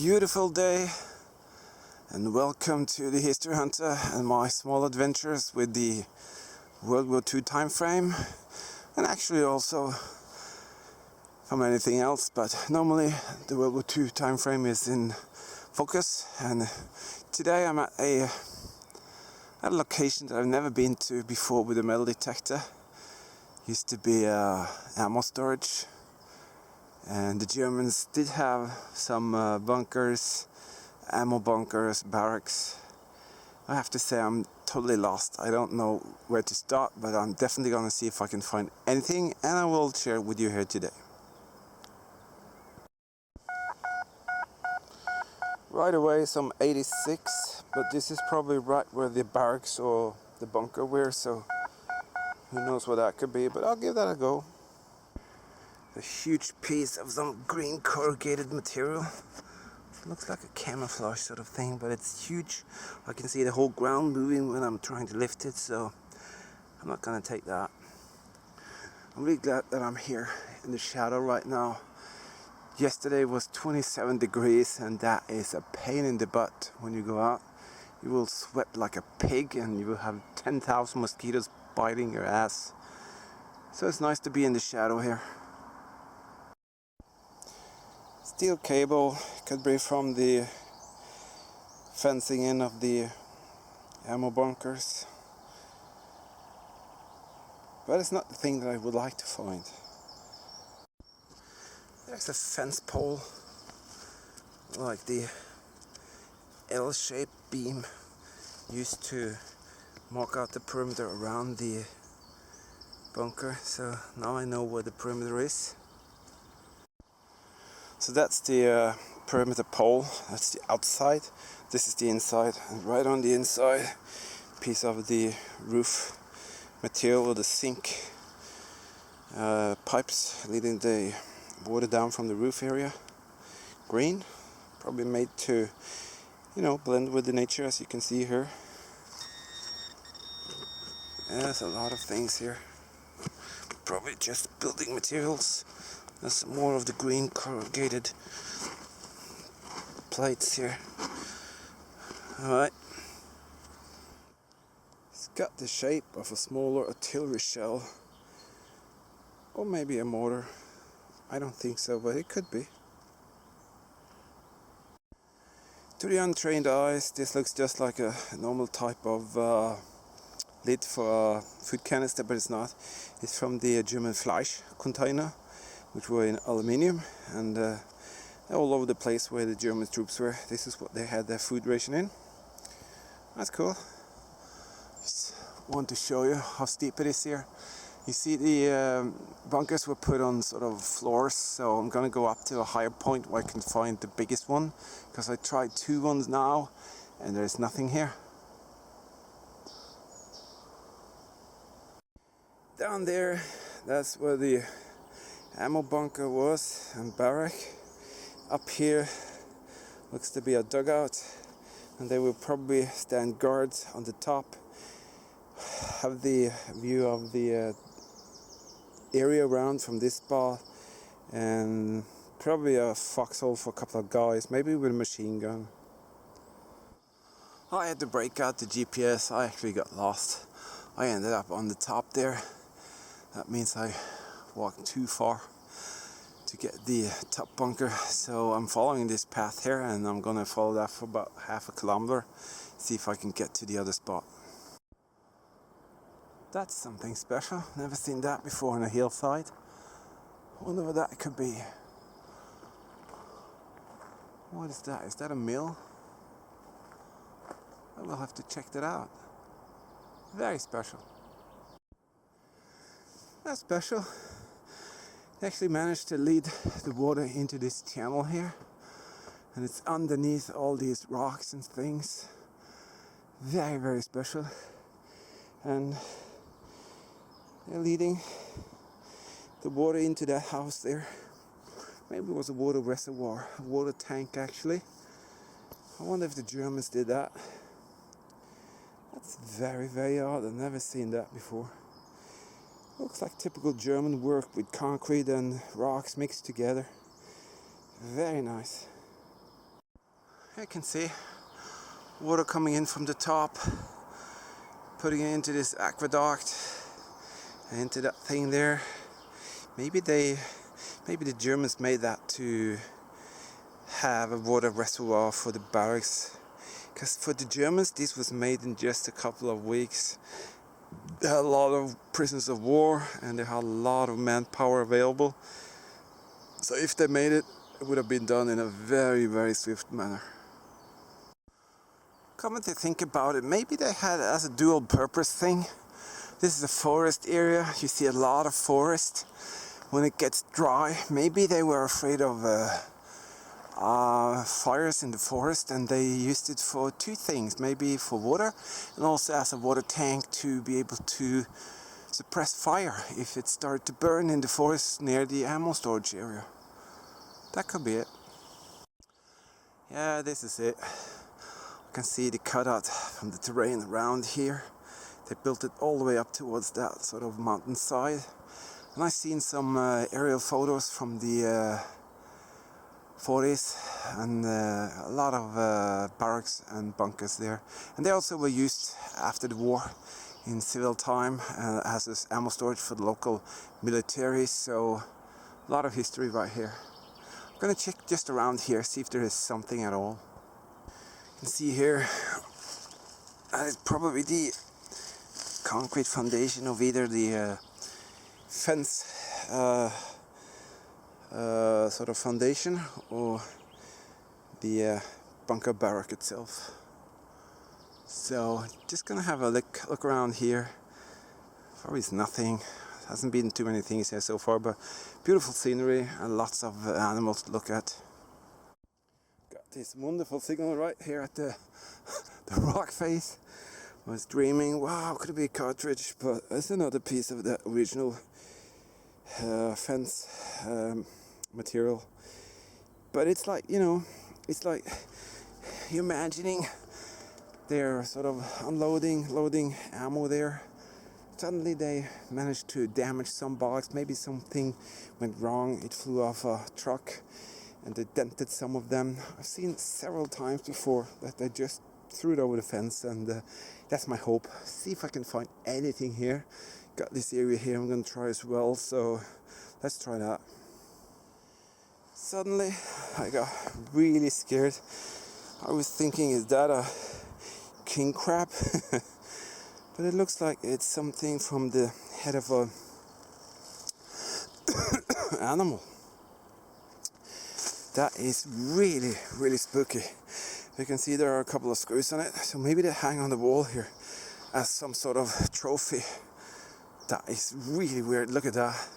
beautiful day, and welcome to the History Hunter and my small adventures with the World War II time frame, and actually also from anything else, but normally the World War II time frame is in focus. And today I'm at a location that I've never been to before with a metal detector. Used to be ammo storage, and the Germans did have some bunkers, ammo bunkers, barracks. I have to say I'm totally lost. I don't know where to start, but I'm definitely gonna see if I can find anything, and I will share it with you here today. Right away some 86, but this is probably right where the barracks or the bunker were, so who knows what that could be, but I'll give that a go. A huge piece of some green corrugated material. Looks like a camouflage sort of thing, but it's huge. I can see the whole ground moving when I'm trying to lift it, so I'm not gonna take that. I'm really glad that I'm here in the shadow right now. Yesterday was 27 degrees, and that is a pain in the butt when you go out. You will sweat like a pig, and you will have 10,000 mosquitoes biting your ass. So it's nice to be in the shadow here. Steel cable, could be from the fencing in of the ammo bunkers, but it's not the thing that I would like to find. There's a fence pole, like the L-shaped beam used to mark out the perimeter around the bunker, so now I know where the perimeter is. So that's the perimeter pole, that's the outside, this is the inside, and right on the inside, piece of the roof material or the sink pipes leading the water down from the roof area. Green, probably made to, you know, blend with the nature, as you can see here. Yeah, there's a lot of things here, probably just building materials. There's more of the green corrugated plates here. Alright. It's got the shape of a smaller artillery shell. Or maybe a mortar. I don't think so, but it could be. To the untrained eyes, this looks just like a normal type of lid for a food canister, but it's not. It's from the German Fleisch container, which were in aluminium, and all over the place where the German troops were. This is what they had their food ration in. That's cool. Just want to show you how steep it is here. You see the bunkers were put on sort of floors, so I'm gonna go up to a higher point where I can find the biggest one, because I tried two ones now and there's nothing here. Down there, that's where the ammo bunker was and barrack. Up here looks to be a dugout, and they will probably stand guards on the top, have the view of the area around from this spot, and probably a foxhole for a couple of guys, maybe with a machine gun. I had to break out the GPS. I actually got lost. I ended up on the top there. That means I walked too far to get the top bunker, so I'm following this path here, and I'm gonna follow that for about half a kilometer, see if I can get to the other spot. That's something special. Never seen that before on a hillside. Wonder what that could be. What is that? Is that a mill? I will have to check that out. Very special. That's special. They actually managed to lead the water into this channel here, and it's underneath all these rocks and things. Very, very special. And they're leading the water into that house there. Maybe it was a water reservoir, a water tank actually. I wonder if the Germans did that. That's very, very odd. I've never seen that before. Looks like typical German work with concrete and rocks mixed together. Very nice. I can see water coming in from the top, putting it into this aqueduct and into that thing there. Maybe the Germans made that to have a water reservoir for the barracks, because for the Germans this was made in just a couple of weeks. They had a lot of prisoners of war and they had a lot of manpower available, so if they made it, it would have been done in a very, very swift manner. Come to think about it, maybe they had it as a dual purpose thing. This is a forest area, you see a lot of forest when it gets dry. Maybe they were afraid of fires in the forest, and they used it for two things, maybe for water and also as a water tank to be able to suppress fire if it started to burn in the forest near the ammo storage area. That could be it. Yeah, this is it. You can see the cutout from the terrain around here. They built it all the way up towards that sort of mountainside. And I've seen some aerial photos from the 40s, and a lot of barracks and bunkers there. And they also were used after the war in civil time as this ammo storage for the local military. So a lot of history right here. I'm gonna check just around here, see if there is something at all. You can see here, that is probably the concrete foundation of either the fence sort of foundation or the bunker barrack itself. So just gonna have a look around here. Probably is nothing. Hasn't been too many things here so far, but beautiful scenery and lots of animals to look at. Got this wonderful signal right here at the rock face. I was dreaming, wow, could it be a cartridge? But it's another piece of that original fence material. But it's like, you know, it's like you're imagining they're sort of loading ammo there. Suddenly they managed to damage some box, maybe something went wrong, it flew off a truck and they dented some of them. I've seen several times before that they just threw it over the fence, and that's my hope. See if I can find anything here. Got this area here I'm going to try as well, so let's try that. Suddenly I got really scared. I was thinking, is that a king crab? But it looks like it's something from the head of a animal. That is really, really spooky. You can see there are a couple of screws on it, so maybe they hang on the wall here as some sort of trophy. That is really weird. Look at that.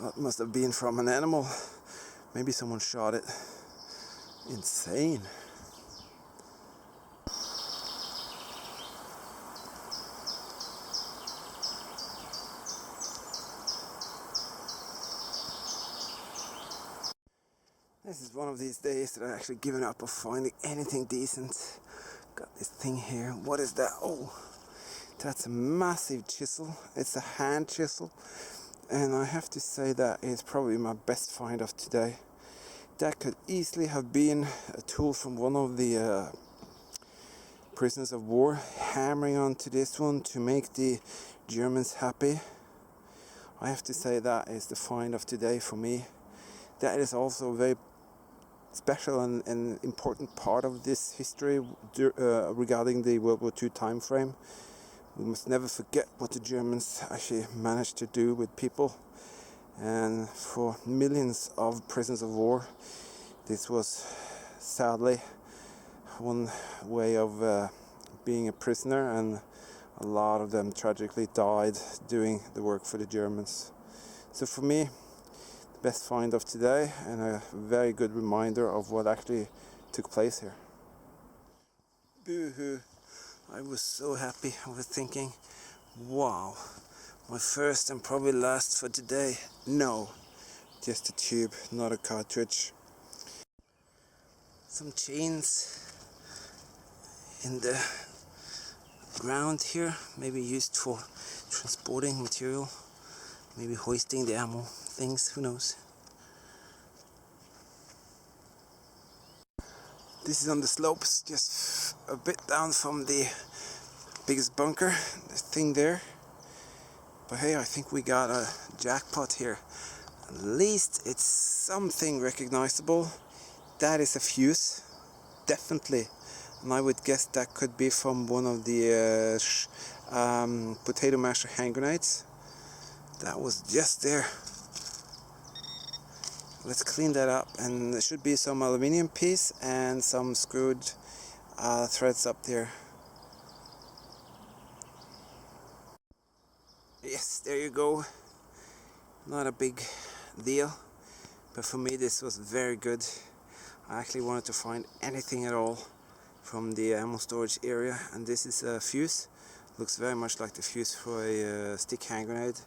That must have been from an animal. Maybe someone shot it. Insane. This is one of these days that I've actually given up of finding anything decent. Got this thing here. What is that? Oh, that's a massive chisel. It's a hand chisel. And I have to say that is probably my best find of today. That could easily have been a tool from one of the prisoners of war, hammering onto this one to make the Germans happy. I have to say that is the find of today for me. That is also a very special and important part of this history regarding the World War II time frame. We must never forget what the Germans actually managed to do with people, and for millions of prisoners of war this was sadly one way of being a prisoner, and a lot of them tragically died doing the work for the Germans. So for me, best find of today, and a very good reminder of what actually took place here. Boo-hoo. I was so happy. I was thinking, wow, my first and probably last for today. No, just a tube, not a cartridge. Some chains in the ground here, maybe used for transporting material, maybe hoisting the ammo things, who knows. This is on the slopes, just a bit down from the biggest bunker, the thing there. But hey, I think we got a jackpot here. At least it's something recognizable. That is a fuse, definitely. And I would guess that could be from one of the potato masher hand grenades. That was just there. Let's clean that up, and there should be some aluminium piece and some screwed threads up there. Yes, there you go. Not a big deal, but for me this was very good. I actually wanted to find anything at all from the ammo storage area, and this is a fuse. Looks very much like the fuse for a stick hand grenade,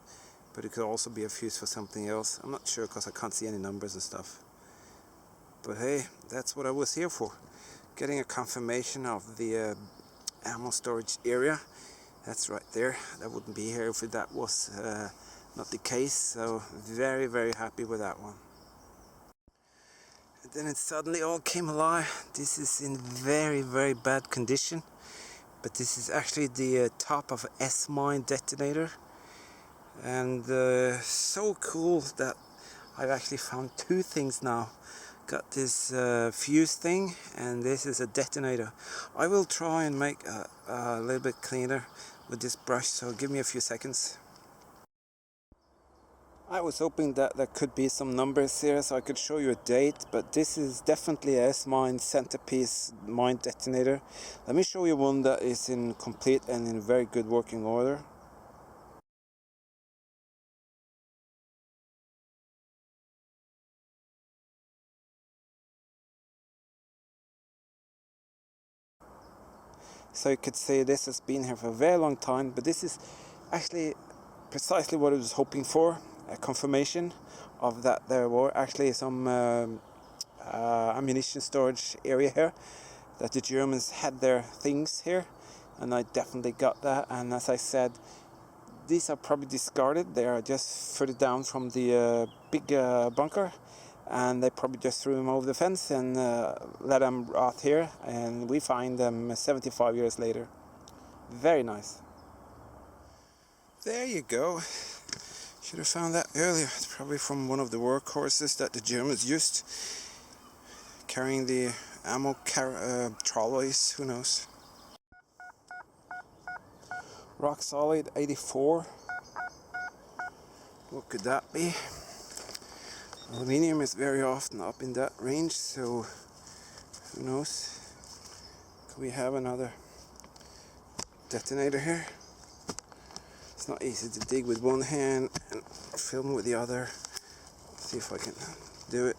but it could also be a fuse for something else. I'm not sure because I can't see any numbers and stuff. But hey, that's what I was here for. Getting a confirmation of the ammo storage area. That's right there. That wouldn't be here if that was not the case. So very, very happy with that one. And then it suddenly all came alive. This is in very, very bad condition. But this is actually the top of an S-mine detonator. And so cool that I've actually found two things now. Got this fuse thing, and this is a detonator. I will try and make a little bit cleaner with this brush, so give me a few seconds. I was hoping that there could be some numbers here so I could show you a date, but this is definitely a S-mine centerpiece mine detonator. Let me show you one that is in complete and in very good working order. So you could say this has been here for a very long time, but this is actually precisely what I was hoping for, a confirmation of that there were actually some ammunition storage area here, that the Germans had their things here, and I definitely got that. And as I said, these are probably discarded. They are just further down from the big bunker, and they probably just threw them over the fence and let them rot here, and we find them 75 years later. Very nice. There you go. Should have found that earlier. It's probably from one of the workhorses that the Germans used, carrying the ammo trolleys, who knows. Rock solid 84. What could that be? Aluminium is very often up in that range, so who knows. Could we have another detonator here? It's not easy to dig with one hand and film with the other. Let's see if I can do it.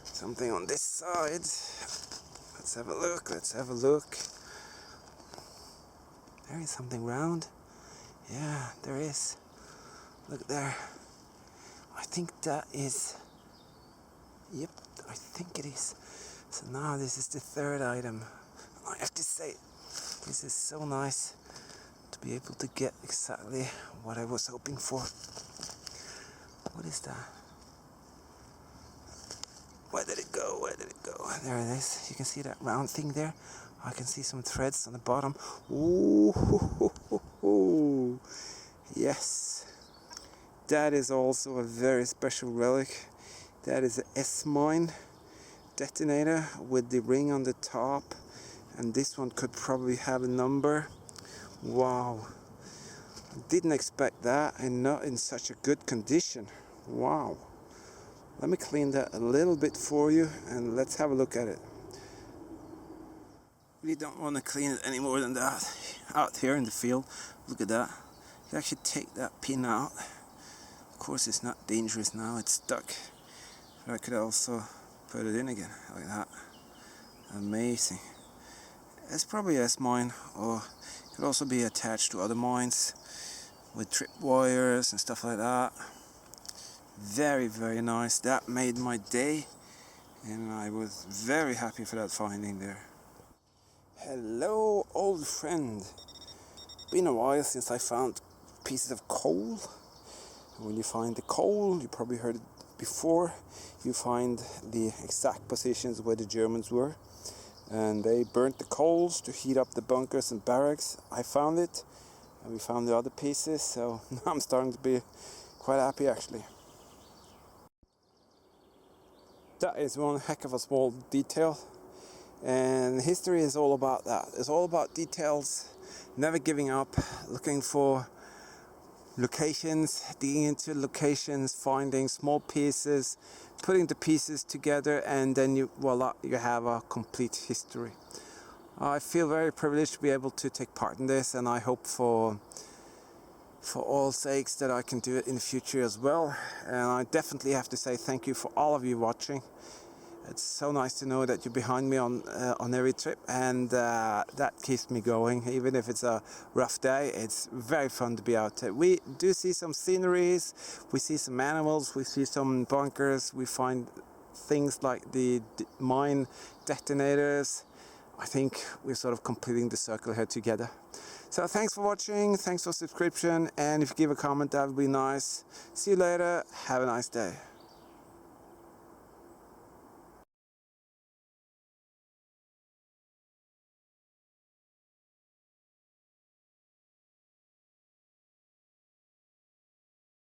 Something on this side. Let's have a look, let's have a look. There is something round. Yeah, there is. Look there. I think that is... Yep, I think it is. So now this is the third item. I have to say, this is so nice to be able to get exactly what I was hoping for. What is that? Where did it go? Where did it go? There it is. You can see that round thing there. I can see some threads on the bottom. Ooh, yes. That is also a very special relic. That is an S-mine detonator with the ring on the top, and this one could probably have a number. Wow, didn't expect that, and not in such a good condition. Wow. Let me clean that a little bit for you, and let's have a look at it. We don't want to clean it any more than that. Out here in the field, look at that. You can actually take that pin out. Of course it's not dangerous now, it's stuck. But I could also put it in again, like that. Amazing. It's probably a S-mine, or it could also be attached to other mines with trip wires and stuff like that. Very, very nice. That made my day, and I was very happy for that finding there. Hello, old friend. Been a while since I found pieces of coal. When you find the coal, you probably heard before you find the exact positions where the Germans were. And they burnt the coals to heat up the bunkers and barracks. I found it, and we found the other pieces, so now I'm starting to be quite happy actually. That is one heck of a small detail, and history is all about that. It's all about details, never giving up, looking for locations, digging into locations, finding small pieces, putting the pieces together, and then voila, you have a complete history. I feel very privileged to be able to take part in this, and I hope for all sakes that I can do it in the future as well. And I definitely have to say thank you for all of you watching. It's so nice to know that you're behind me on every trip, and that keeps me going. Even if it's a rough day, it's very fun to be out there. We do see some sceneries, we see some animals, we see some bunkers, we find things like the mine detonators. I think we're sort of completing the circle here together. So thanks for watching, thanks for subscription, and if you give a comment, that would be nice. See you later, have a nice day.